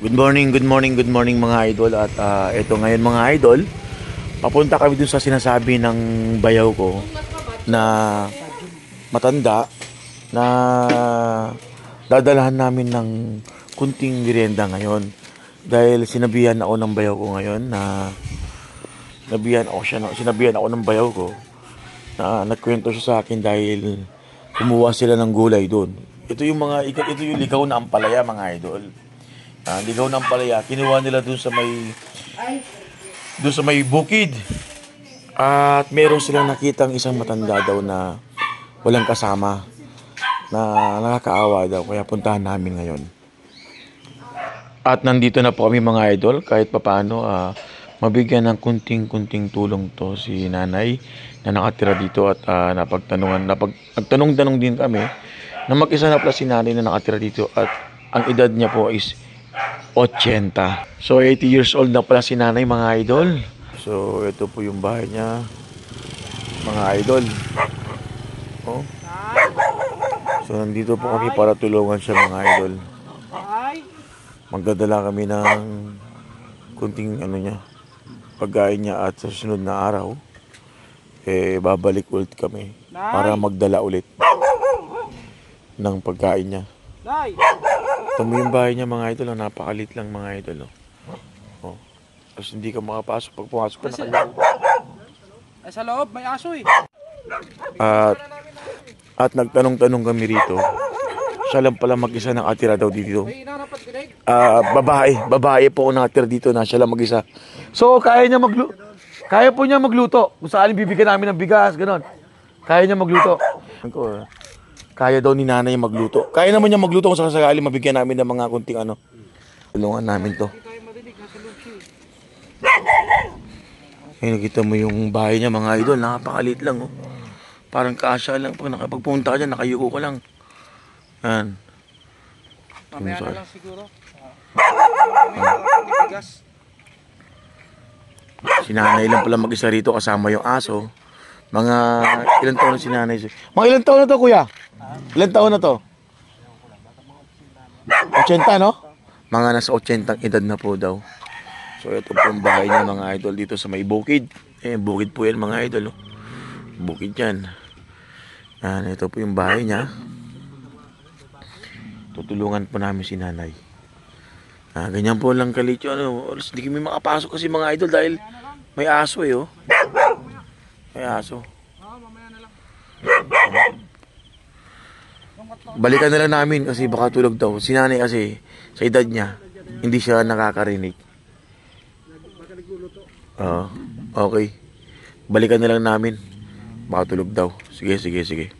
Good morning, good morning, good morning mga idol. At ito ngayon mga idol, papunta kami dun sa sinasabi ng bayaw ko na matanda na dadalhan namin ng kunting merienda ngayon. Dahil sinabihan ako ng bayaw ko ngayon na sinabihan ako ng bayaw ko na nagkwento siya sa akin dahil kumuha sila ng gulay doon. Ito yung ligaw na ampalaya mga idol. Ligaw ng palaya, kinuha nila dun sa may bukid. At meron silang nakitang isang matanda daw na walang kasama, na nakakaawa daw, kaya puntahan namin ngayon. At nandito na po kami mga idol, kahit papaano mabigyan ng kunting tulong to si nanay na nakatira dito. At nagtanong din kami na mag-isa na pala si nanay na nakatira dito, at ang edad niya po is 80. So 80 years old na pala si nanay mga idol. So ito po yung bahay niya mga idol. Oh. So nandito po kami para tulungan siya mga idol. Magdadala kami ng kunting pagkain niya, at sa sunod na araw babalik ulit kami para magdala ulit ng pagkain niya. Ito mo yung bahay niya mga idol, napakalit lang mga idol. Oh. Tapos hindi ka makapasok, pag pumasok ka nakalimutan. Ay, sa loob may aso eh. At nagtanong-tanong kami rito, siya lang pala mag-isa nakatira daw dito. Babae po nakatira dito na siya lang mag-isa. So kaya po niya magluto. Kung saan bibigyan namin ng bigas, gano'n. Kaya niya magluto. Kaya daw ni nanay magluto. Kaya naman niya magluto kung sakasakali mabigyan namin ng mga kunting tulungan namin to. Nakita mo yung bahay niya mga idol, napakalit lang oh. Parang kasya lang, pag nakapagpunta ka dyan, nakayuko ka lang. Yan. Mamaya na lang siguro. Si nanay lang pala mag-isa rito kasama yung aso. Mga ilang taon na si nanay? Mga ilang taon na to kuya? Ilang taon na to? 80 no? Mga nasa 80 edad na po daw. So ito po yung bahay niya mga idol dito sa may bukid. Bukid po yan mga idol. Bukid yan. Ito po yung bahay niya. Tutulungan po namin si nanay. Ganyan po lang kalit yun. Hindi kami makapasok kasi mga idol dahil may aso oh. May aso. Balikan na lang namin kasi baka tulog daw. Si nanay kasi sa edad niya hindi siya nakakarinig. Okay. Balikan na lang namin. Baka tulog daw. Sige.